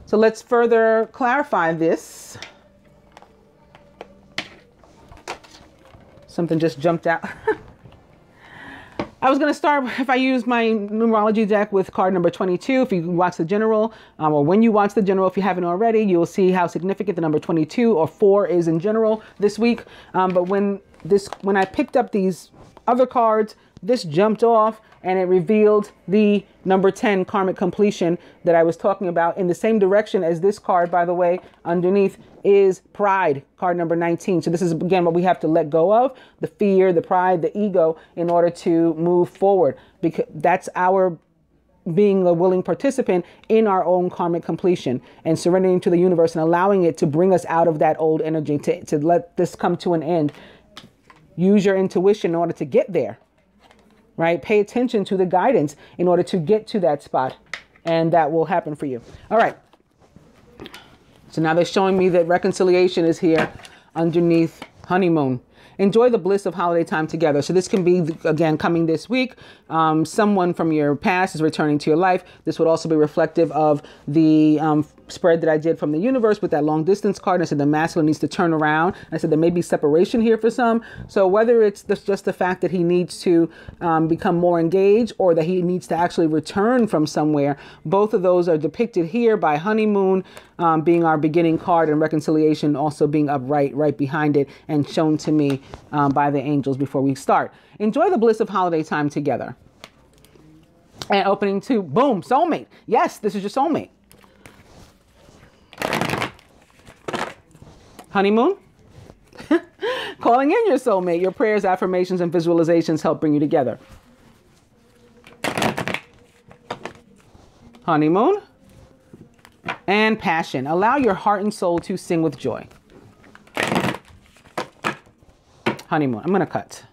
A: So let's further clarify this. Something just jumped out. I was going to start, if I use my numerology deck, with card number 22. If you watch the general, or when you watch the general, if you haven't already, you'll see how significant the number 22 or 4 is in general this week. But when I picked up these other cards, this jumped off and it revealed the number 10 karmic completion that I was talking about. In the same direction as this card, by the way, underneath is pride, card number 19. So this is, again, what we have to let go of, the fear, the pride, the ego, in order to move forward, because that's our being a willing participant in our own karmic completion and surrendering to the universe and allowing it to bring us out of that old energy, to let this come to an end. Use your intuition in order to get there. Right? Pay attention to the guidance in order to get to that spot, and that will happen for you. All right. So now they're showing me that reconciliation is here underneath honeymoon. Enjoy the bliss of holiday time together. So this can be, again, coming this week. Someone from your past is returning to your life. This would also be reflective of the spread that I did from the universe with that long distance card. I said the masculine needs to turn around. I said there may be separation here for some. So whether it's just the fact that he needs to become more engaged, or that he needs to actually return from somewhere, both of those are depicted here by honeymoon being our beginning card, and reconciliation also being upright right behind it and shown to me by the angels before we start. Enjoy the bliss of holiday time together. And opening to, boom, soulmate. Yes, this is your soulmate. Honeymoon. Calling in your soulmate. Your prayers, affirmations, and visualizations help bring you together. Honeymoon. And passion. Allow your heart and soul to sing with joy. Honeymoon. I'm going to cut.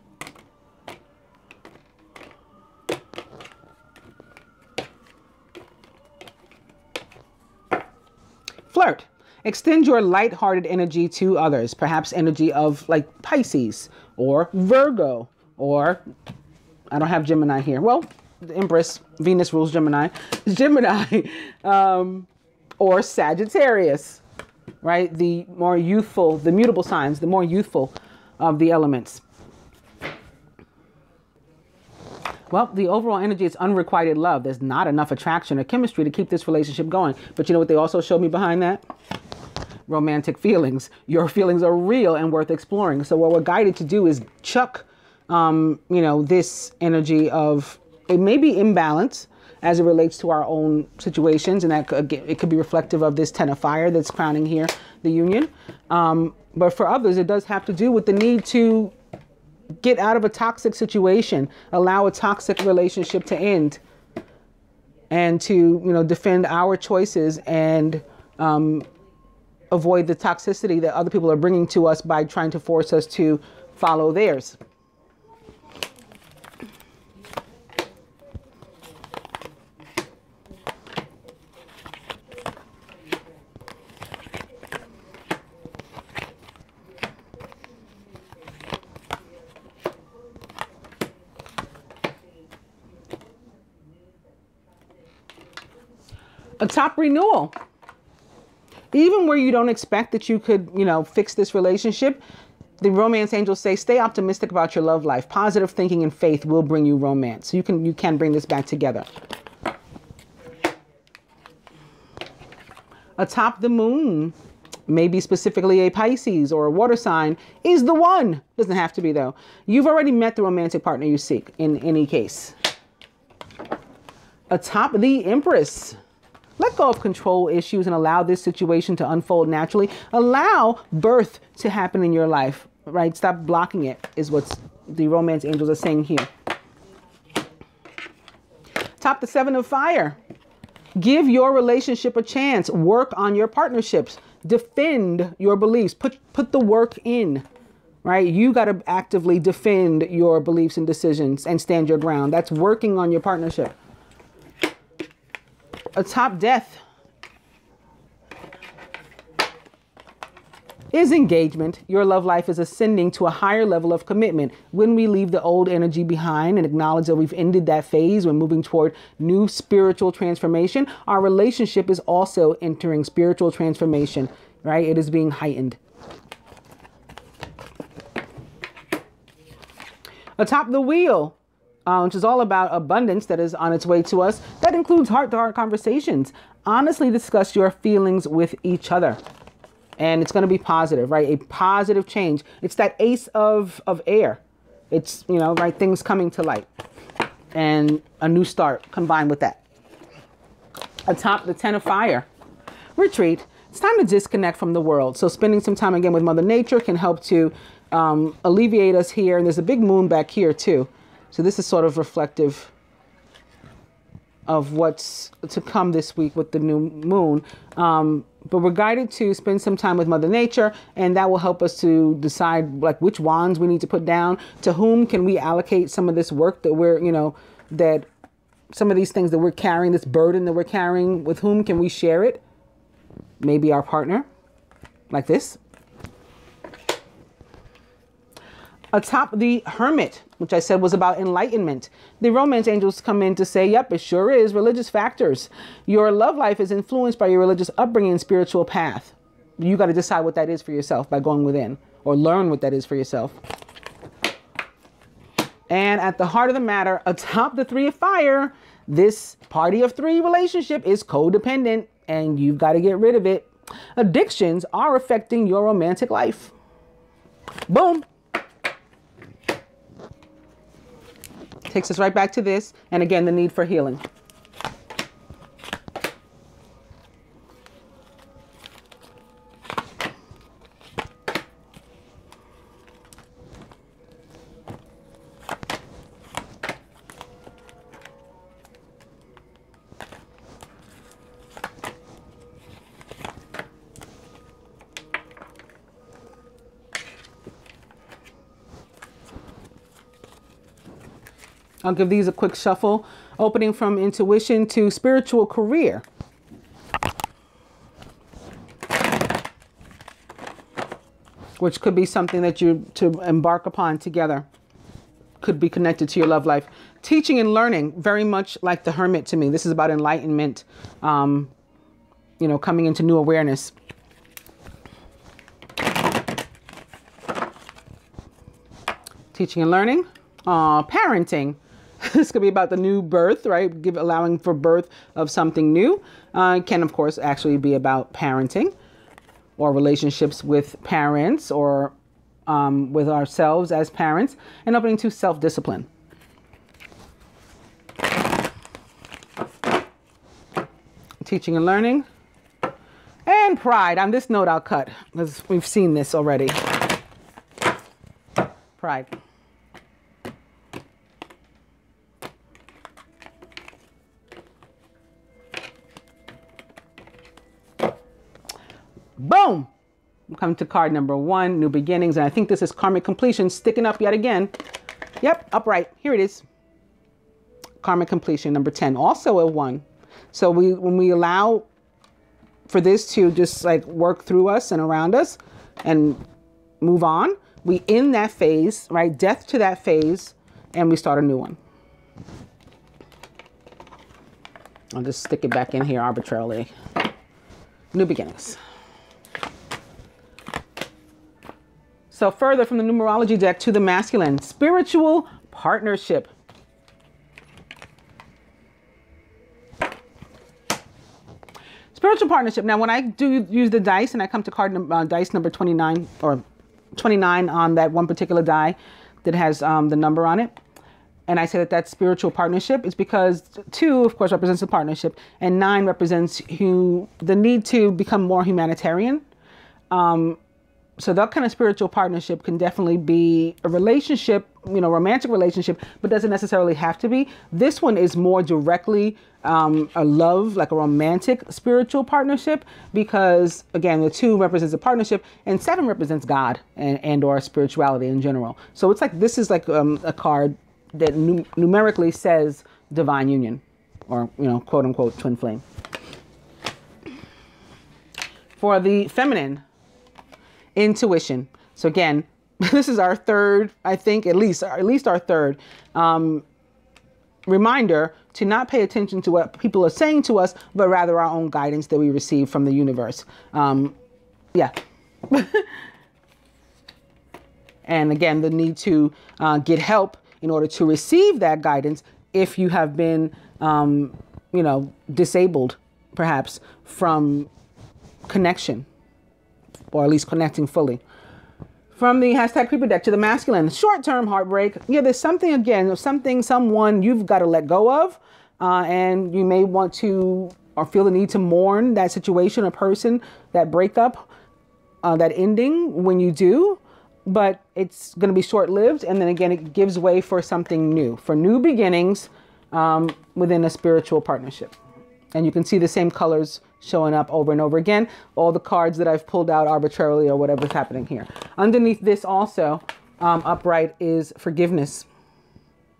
A: Flirt. Extend your light-hearted energy to others, perhaps energy of like Pisces or Virgo, or I don't have Gemini here. Well, the Empress, Venus rules Gemini, Gemini, or Sagittarius, right? The more youthful, the mutable signs, the more youthful of the elements. Well, the overall energy is unrequited love. There's not enough attraction or chemistry to keep this relationship going. But you know what they also showed me behind that? Romantic feelings. Your feelings are real and worth exploring. So what we're guided to do is chuck, this energy of, it may be imbalance as it relates to our own situations. And that it could be reflective of this 10 of fire that's crowning here, the union. But for others, it does have to do with the need to get out of a toxic situation, allow a toxic relationship to end, and to, defend our choices and avoid the toxicity that other people are bringing to us by trying to force us to follow theirs. A top renewal. Even where you don't expect that you could, fix this relationship, the romance angels say, stay optimistic about your love life. Positive thinking and faith will bring you romance. So you can bring this back together. Atop the moon, maybe specifically a Pisces or a water sign, is the one. Doesn't have to be, though. You've already met the romantic partner you seek in any case. Atop the Empress. Let go of control issues and allow this situation to unfold naturally. Allow birth to happen in your life, right? Stop blocking it, is what the romance angels are saying here. Top the 7 of fire. Give your relationship a chance. Work on your partnerships. Defend your beliefs. Put the work in, right? You got to actively defend your beliefs and decisions and stand your ground. That's working on your partnership. Atop death is engagement. Your love life is ascending to a higher level of commitment. When we leave the old energy behind and acknowledge that we've ended that phase, we're moving toward new spiritual transformation. Our relationship is also entering spiritual transformation, right? It is being heightened. Atop the wheel, which is all about abundance that is on its way to us. That includes heart-to-heart conversations. Honestly discuss your feelings with each other. And it's going to be positive, right? A positive change. It's that ace of air. It's, right, things coming to light. And a new start combined with that. Atop the 10 of fire. Retreat. It's time to disconnect from the world. So spending some time again with Mother Nature can help to alleviate us here. And there's a big moon back here too. So this is sort of reflective of what's to come this week with the new moon. But we're guided to spend some time with Mother Nature, and that will help us to decide like which wands we need to put down. To whom can we allocate some of this work that we're, that some of these things that we're carrying, this burden that we're carrying, with whom can we share it? Maybe our partner, like this. Atop the Hermit, which I said was about enlightenment. The romance angels come in to say, yep, it sure is. Religious factors. Your love life is influenced by your religious upbringing and spiritual path. You got to decide what that is for yourself by going within, or learn what that is for yourself. And at the heart of the matter, atop the 3 of fire, this party of 3 relationship is codependent, and you've got to get rid of it. Addictions are affecting your romantic life. Boom. Takes us right back to this. And again, the need for healing. I'll give these a quick shuffle. Opening from intuition to spiritual career. Which could be something that you to embark upon together. could be connected to your love life. Teaching and learning, very much like the Hermit to me. This is about enlightenment, you know, coming into new awareness. Teaching and learning. Parenting. This could be about the new birth, right? Allowing for birth of something new. It can, of course, actually be about parenting or relationships with parents or with ourselves as parents, and opening to self-discipline. Teaching and learning. And pride. On this note, I'll cut because we've seen this already. Pride. Boom! We come to card number 1, new beginnings. And I think this is karmic completion, sticking up yet again. Yep, upright. Here it is. Karmic completion, number 10. Also a 1. So when we allow for this to just like work through us and around us and move on, we end that phase, right? Death to that phase, and we start a new one. I'll just stick it back in here arbitrarily. New beginnings. So further from the numerology deck to the masculine, spiritual partnership. Spiritual partnership. Now, when I do use the dice and I come to dice number 29 or 29 on that one particular die that has the number on it, and I say that that's spiritual partnership, it's because 2, of course, represents a partnership, and 9 represents the need to become more humanitarian. So that kind of spiritual partnership can definitely be a relationship, you know, romantic relationship, but doesn't necessarily have to be. This one is more directly a love, like a romantic spiritual partnership, because again, the 2 represents a partnership and 7 represents God and or spirituality in general. So it's like, this is like a card that numerically says divine union, or, you know, quote unquote twin flame. For the feminine, intuition. So again, this is our third, I think, at least our third reminder to not pay attention to what people are saying to us, but rather our own guidance that we receive from the universe. Yeah. And again, the need to get help in order to receive that guidance if you have been, you know, disabled perhaps from connection, or at least connecting fully. From the hashtag creeper deck to the masculine, short-term heartbreak. Yeah, there's something, again, someone you've got to let go of. And you may want to, or feel the need to mourn that situation, a person, that breakup, that ending when you do. But it's going to be short-lived. And then again, it gives way for something new, for new beginnings within a spiritual partnership. And you can see the same colors showing up over and over again. All the cards that I've pulled out arbitrarily or whatever's happening here. Underneath this also, upright, is forgiveness.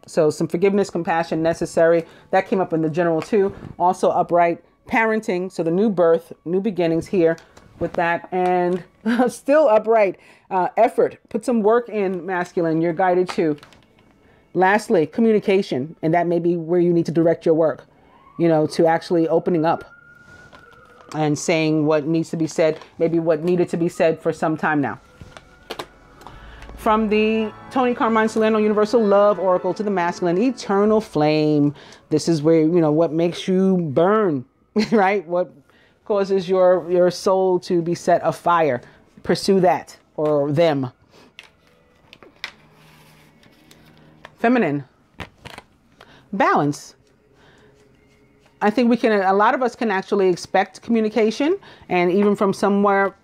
A: So some forgiveness, compassion necessary. That came up in the general too. Also upright, parenting. So the new birth, new beginnings here with that. And still upright, effort. Put some work in, masculine. You're guided to. Lastly, communication. And that may be where you need to direct your work, you know, to actually opening up and saying what needs to be said, maybe what needed to be said for some time now. From the Tony Carmine Salerno Universal Love Oracle to the masculine, eternal flame. This is where, you know, what makes you burn, right? What causes your soul to be set afire. Pursue that, or them. Feminine, balance. I think we can, a lot of us can actually expect communication, and even from somewhere,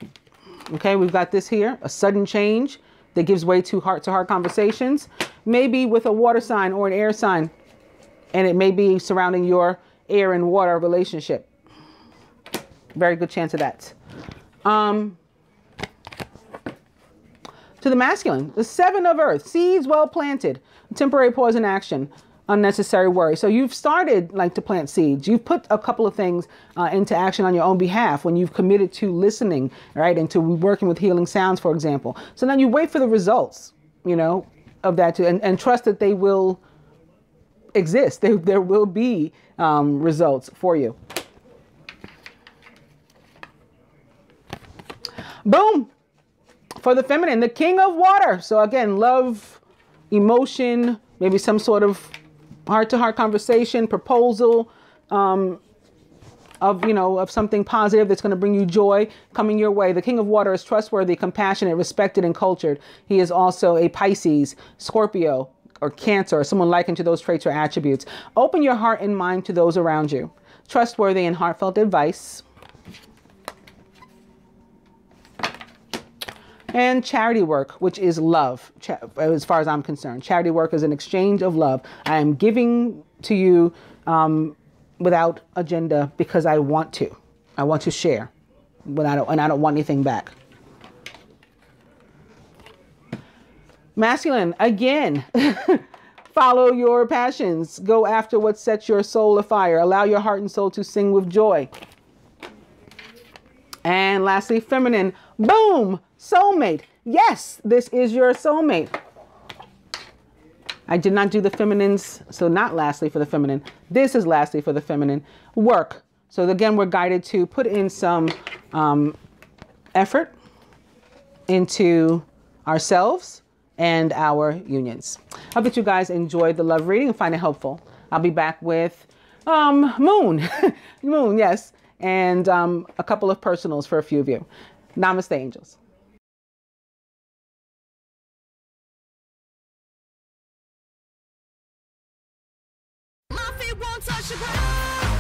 A: okay, we've got this here, a sudden change that gives way to heart conversations, maybe with a water sign or an air sign, and it may be surrounding your air and water relationship. Very good chance of that. To the masculine, the 7 of earth, seeds well planted, temporary pause in action, unnecessary worry. So you've started like to plant seeds. You've put a couple of things into action on your own behalf when you've committed to listening, right? And to working with healing sounds, for example. So then you wait for the results, you know, of that too, and trust that they will exist. There will be results for you. Boom. For the feminine, the king of water. So again, love, emotion, maybe some sort of heart-to-heart conversation, proposal, of something positive that's going to bring you joy coming your way. The king of water is trustworthy, compassionate, respected, and cultured. He is also a Pisces, Scorpio, or Cancer, or someone likened to those traits or attributes. Open your heart and mind to those around you. Trustworthy and heartfelt advice. And charity work, which is love, as far as I'm concerned. Charity work is an exchange of love. I am giving to you without agenda because I want to. I want to share, but I don't want anything back. Masculine, again, follow your passions. Go after what sets your soul afire. Allow your heart and soul to sing with joy. And lastly, feminine, boom, soulmate. Yes, this is your soulmate. I did not do the feminines, so not lastly for the feminine. This is lastly for the feminine. Work. So again, we're guided to put in some effort into ourselves and our unions. I hope that you guys enjoyed the love reading and find it helpful. I'll be back with moon, moon, yes, and a couple of personals for a few of you. Namaste, angels.
B: My feet won't touch the ground.